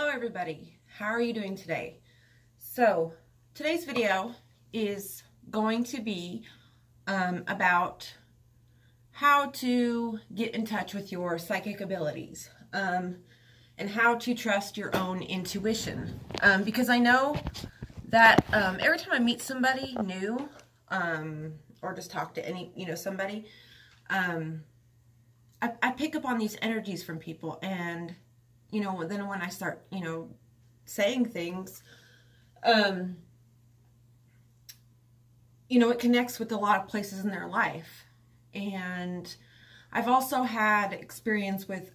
Hello everybody, how are you doing today? So today's video is going to be about how to get in touch with your psychic abilities and how to trust your own intuition, because I know that every time I meet somebody new or just talk to somebody, I pick up on these energies from people, and then when I start, saying things, it connects with a lot of places in their life. And I've also had experience with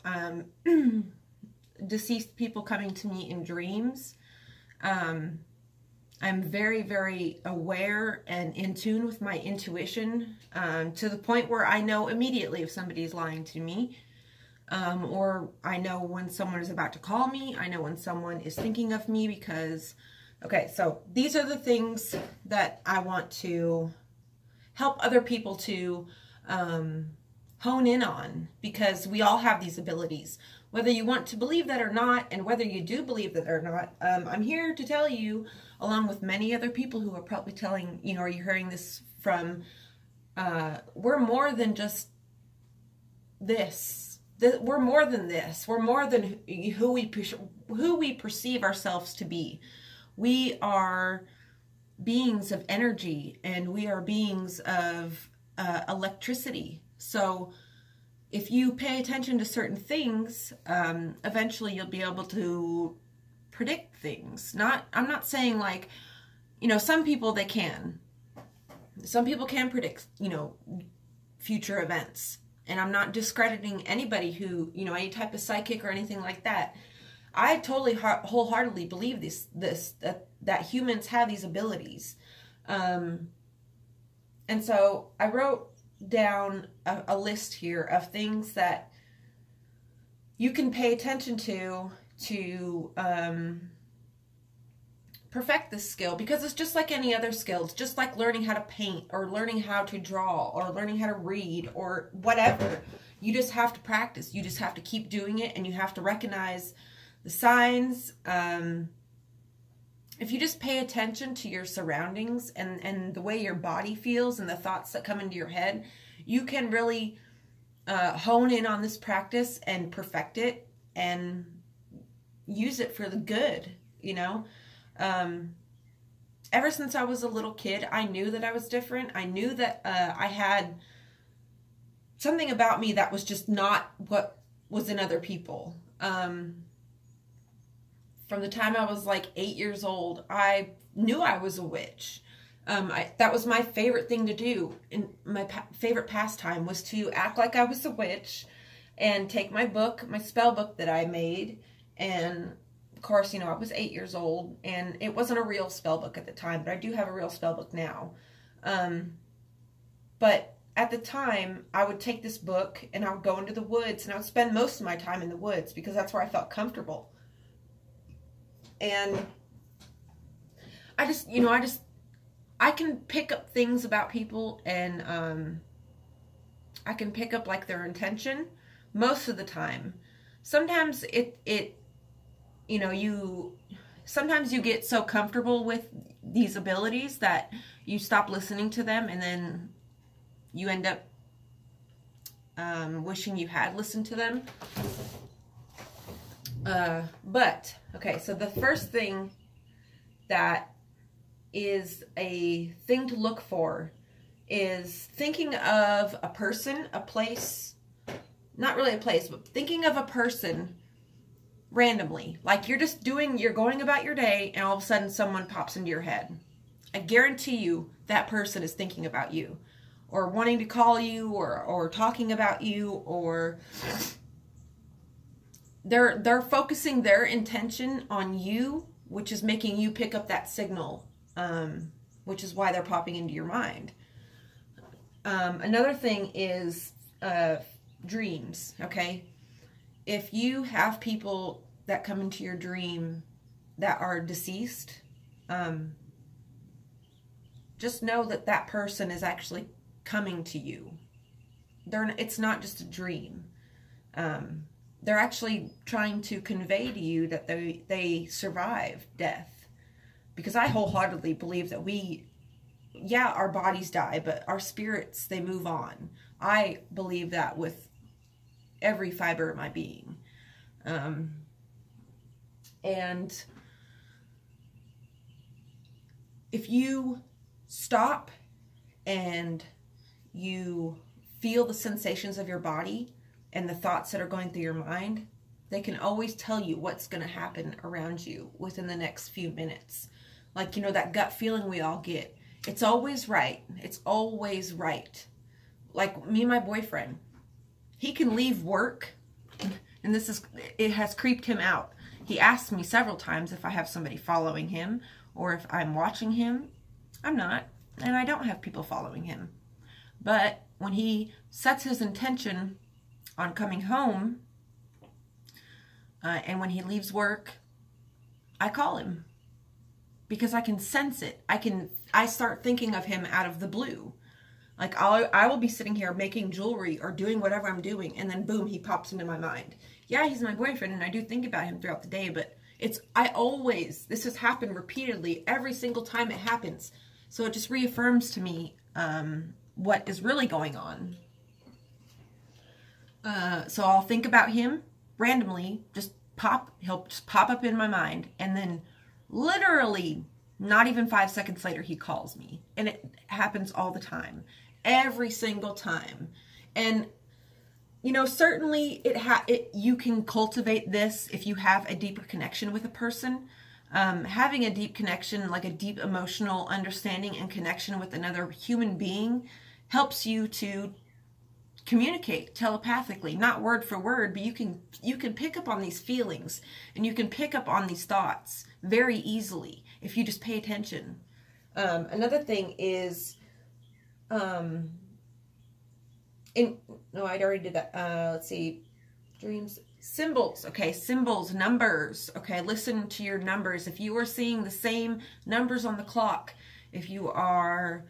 deceased people coming to me in dreams. I'm very, very aware and in tune with my intuition, to the point where I know immediately if somebody's lying to me. Or I know when someone is about to call me. I know when someone is thinking of me because, okay, so these are the things that I want to help other people to hone in on, because we all have these abilities, whether you want to believe that or not, and whether you do believe that or not. I'm here to tell you, along with many other people who are probably telling, or you're hearing this from, we're more than just this. We're more than this. We're more than who we perceive ourselves to be. We are beings of energy, and we are beings of electricity. So if you pay attention to certain things, eventually you'll be able to predict things. I'm not saying like, some people they can. Some people can predict, future events. And I'm not discrediting anybody who, any type of psychic or anything like that. I totally wholeheartedly believe that humans have these abilities. And so I wrote down a list here of things that you can pay attention to perfect this skill, because it's just like any other skill. It's just like learning how to paint, or learning how to draw, or learning how to read, or whatever. You just have to practice. You just have to keep doing it, and you have to recognize the signs. If you just pay attention to your surroundings and the way your body feels and the thoughts that come into your head, you can really hone in on this practice and perfect it and use it for the good, Ever since I was a little kid, I knew that I was different. I knew that I had something about me that was just not what was in other people. From the time I was like 8 years old, I knew I was a witch. That was my favorite thing to do. And my favorite pastime was to act like I was a witch and take my book, my spell book that I made, and of course, I was 8 years old, and it wasn't a real spell book at the time, but I do have a real spell book now. But at the time, I would take this book and I would go into the woods, and I would spend most of my time in the woods because that's where I felt comfortable. And I can pick up things about people, and I can pick up like their intention most of the time. Sometimes sometimes you get so comfortable with these abilities that you stop listening to them, and then you end up wishing you had listened to them. But, okay, so the first thing that is a thing to look for is thinking of a person, a place, not really a place, but thinking of a person randomly. Like you're going about your day, and all of a sudden someone pops into your head. I guarantee you that person is thinking about you, or wanting to call you, or talking about you, or they're focusing their intention on you, which is making you pick up that signal, which is why they're popping into your mind. Another thing is dreams, okay? If you have people that come into your dream that are deceased, just know that that person is actually coming to you. It's not just a dream. they're actually trying to convey to you that they survived death. Because I wholeheartedly believe that yeah, our bodies die, but our spirits, they move on. I believe that with every fiber of my being. And if you stop and you feel the sensations of your body and the thoughts that are going through your mind, they can always tell you what's going to happen around you within the next few minutes. Like, you know, that gut feeling we all get. It's always right. It's always right. Like me and my boyfriend, he can leave work, and it has creeped him out. He asked me several times if I have somebody following him or if I'm watching him. I'm not, and I don't have people following him. But when he sets his intention on coming home, and when he leaves work, I call him because I can sense it. I start thinking of him out of the blue. Like I will be sitting here making jewelry or doing whatever I'm doing, and then boom, he pops into my mind. Yeah, he's my boyfriend, and I do think about him throughout the day, but this has happened repeatedly every single time it happens. So it just reaffirms to me what is really going on. So I'll think about him randomly, he'll just pop up in my mind, and then literally not even 5 seconds later, he calls me. And it happens all the time, every single time. And, you know, certainly you can cultivate this if you have a deeper connection with a person. Having a deep connection, like a deep emotional understanding and connection with another human being, helps you to communicate telepathically, not word for word, but you can pick up on these feelings, and you can pick up on these thoughts very easily if you just pay attention. Another thing is, no, I'd already did that. Let's see, dreams, symbols. Okay, symbols, numbers. Okay, listen to your numbers. If you are seeing the same numbers on the clock, if you are,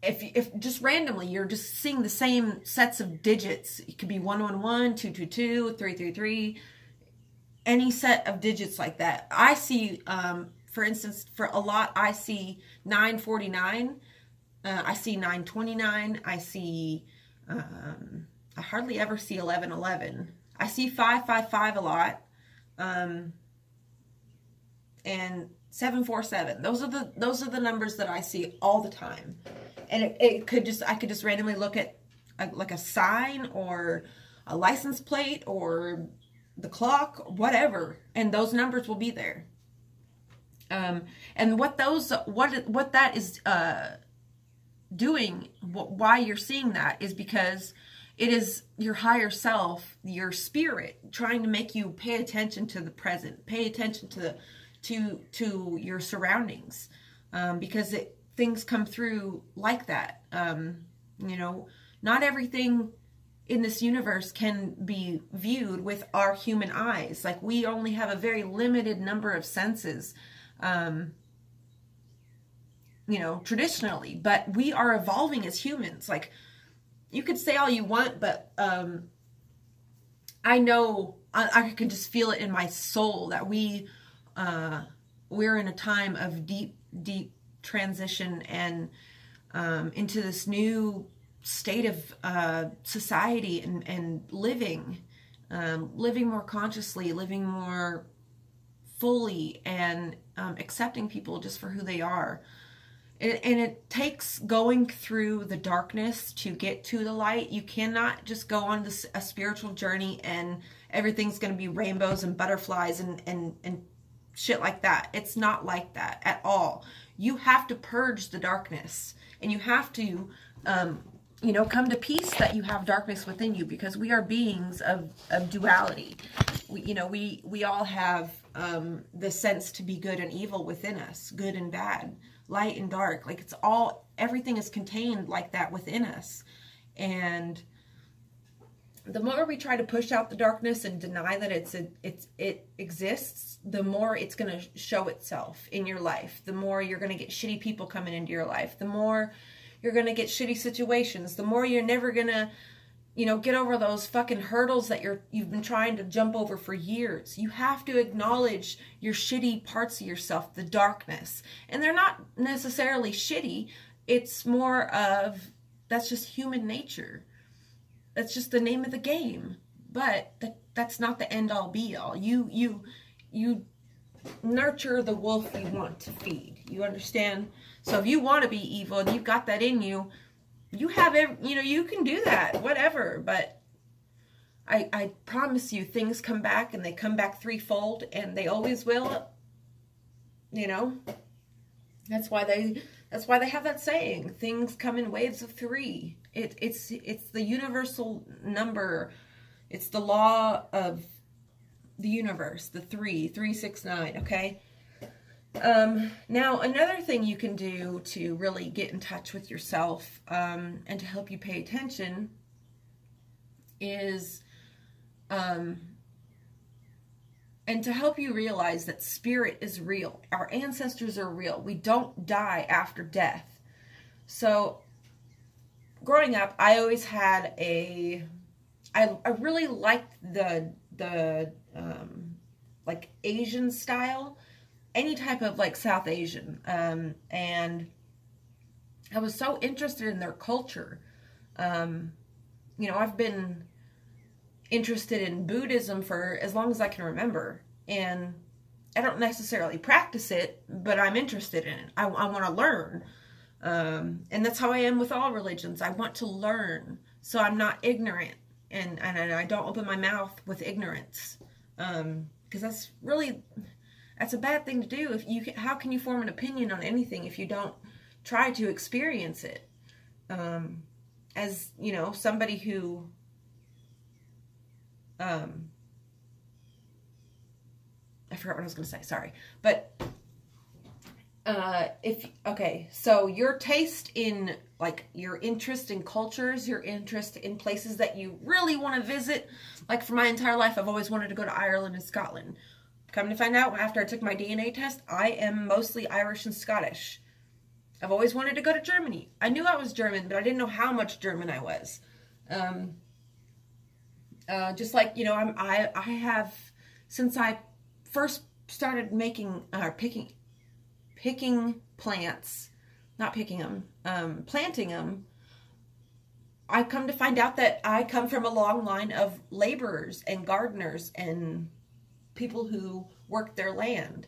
if just randomly you're just seeing the same sets of digits, it could be 111, 222, 333, any set of digits like that. I see, for instance, for a lot, I see 949, I see 929, I see, I hardly ever see 1111. I see 555 a lot, and 747. Those are the numbers that I see all the time. And I could just randomly look at like a sign or a license plate or the clock, whatever, and those numbers will be there. And what that is doing, why you're seeing that, is because it is your higher self, your spirit, trying to make you pay attention to the present, pay attention to your surroundings, because things come through like that. You know, not everything in this universe can be viewed with our human eyes. Like, we only have a very limited number of senses, you know, traditionally, but we are evolving as humans. Like, you could say all you want, but I know, I can just feel it in my soul that we're in a time of deep transition and into this new state of society and living more consciously, living more fully, and accepting people just for who they are. And it takes going through the darkness to get to the light. You cannot just go on a spiritual journey and everything's going to be rainbows and butterflies and shit like that. It's not like that at all. You have to purge the darkness, and you have to, you know, come to peace that you have darkness within you, because we are beings of duality. We all have the sense to be good and evil within us, good and bad, light and dark. Like, everything is contained like that within us. And the more we try to push out the darkness and deny that it exists, the more it's going to show itself in your life. The more you're going to get shitty people coming into your life. The more you're going to get shitty situations. The more you're never going to, you know, get over those fucking hurdles that you've been trying to jump over for years. You have to acknowledge your shitty parts of yourself, the darkness. And they're not necessarily shitty. It's more of, that's just human nature. That's just the name of the game. But that's not the end all be all. You nurture the wolf you want to feed. You understand? So if you want to be evil and you've got that in you, you have, you know, you can do that, whatever. But I promise you, things come back, and they come back threefold, and they always will. You know, that's why they have that saying, things come in waves of three. It's the universal number. It's the law of the universe, the 369, okay? Now, another thing you can do to really get in touch with yourself and to help you pay attention is, and to help you realize that spirit is real. Our ancestors are real. We don't die after death. So, growing up, I always had I really liked the like Asian style, any type of like South Asian, and I was so interested in their culture. You know, I've been interested in Buddhism for as long as I can remember, and I don't necessarily practice it, but I'm interested in it. I want to learn, and that's how I am with all religions. I want to learn, so I'm not ignorant, and I don't open my mouth with ignorance, because that's a bad thing to do. How can you form an opinion on anything if you don't try to experience it? As, you know, somebody who, I forgot what I was going to say, sorry. But, okay, so your taste in, like, your interest in cultures, your interest in places that you really want to visit, like for my entire life, I've always wanted to go to Ireland and Scotland. Come to find out, after I took my DNA test, I am mostly Irish and Scottish. I've always wanted to go to Germany. I knew I was German, but I didn't know how much German I was. Just like, you know, I have, since I first started making, picking plants, not picking them, planting them, I've come to find out that I come from a long line of laborers and gardeners and people who work their land,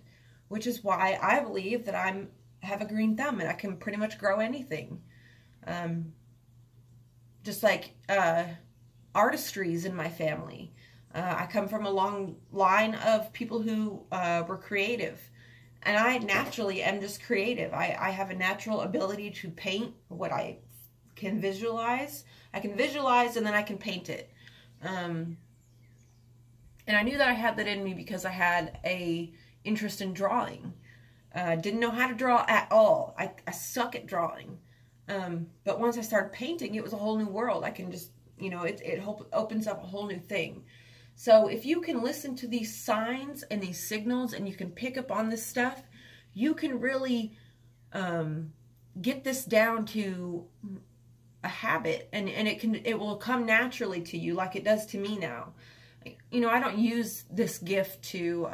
which is why I believe that I have a green thumb and I can pretty much grow anything. Just like artistries in my family. I come from a long line of people who were creative. And I naturally am just creative. I have a natural ability to paint what I can visualize. I can visualize and then I can paint it. And I knew that I had that in me because I had a interest in drawing. Didn't know how to draw at all. I suck at drawing. But once I started painting, it was a whole new world. I can just, you know, it opens up a whole new thing. So if you can listen to these signs and these signals and you can pick up on this stuff, you can really get this down to a habit, and it will come naturally to you like it does to me now. You know, I don't use this gift to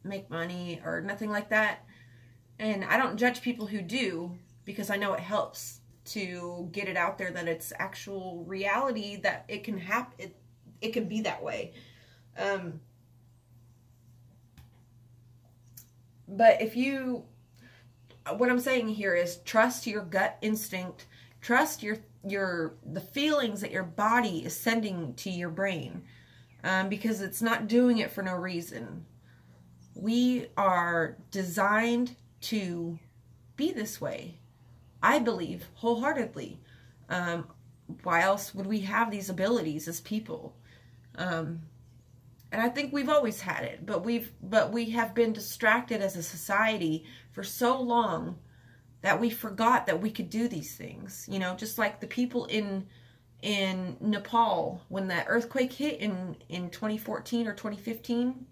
make money or nothing like that. And I don't judge people who do, because I know it helps to get it out there that it's actual reality, that it can happen. It can be that way. But what I'm saying here is trust your gut instinct. Trust the feelings that your body is sending to your brain, because it's not doing it for no reason. We are designed to be this way, I believe wholeheartedly. Why else would we have these abilities as people? And I think we've always had it, but we have been distracted as a society for so long that we forgot that we could do these things. You know, just like the people in Nepal when that earthquake hit in 2014 or 2015.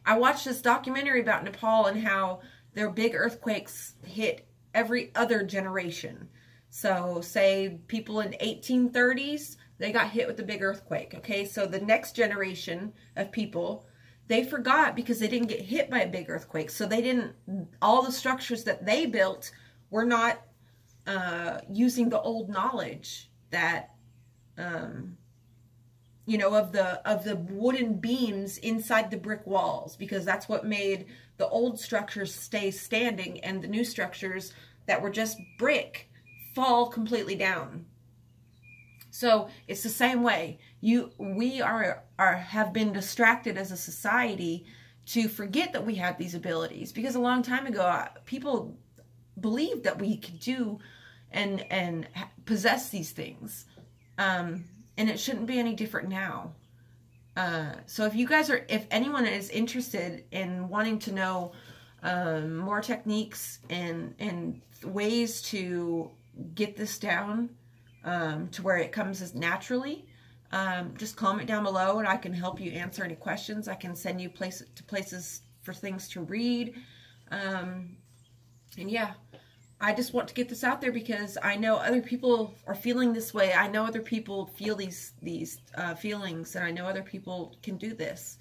I watched this documentary about Nepal and how their big earthquakes hit every other generation. So say people in 1830s, they got hit with a big earthquake. Okay, so the next generation of people, they forgot because they didn't get hit by a big earthquake. So they didn't, all the structures that they built were not using the old knowledge that, you know, of the wooden beams inside the brick walls, because that's what made the old structures stay standing, and the new structures that were just brick fall completely down. So it's the same way. We have been distracted as a society to forget that we have these abilities, because a long time ago people believed that we could do and possess these things, and it shouldn't be any different now. So if anyone is interested in wanting to know more techniques and ways to get this down to where it comes as naturally, just comment down below and I can help you answer any questions. I can send you places for things to read. And yeah, I just want to get this out there because I know other people are feeling this way. I know other people feel these feelings, and I know other people can do this.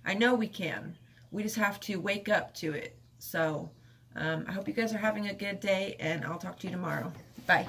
I know we can. We just have to wake up to it. So I hope you guys are having a good day, and I'll talk to you tomorrow. Bye.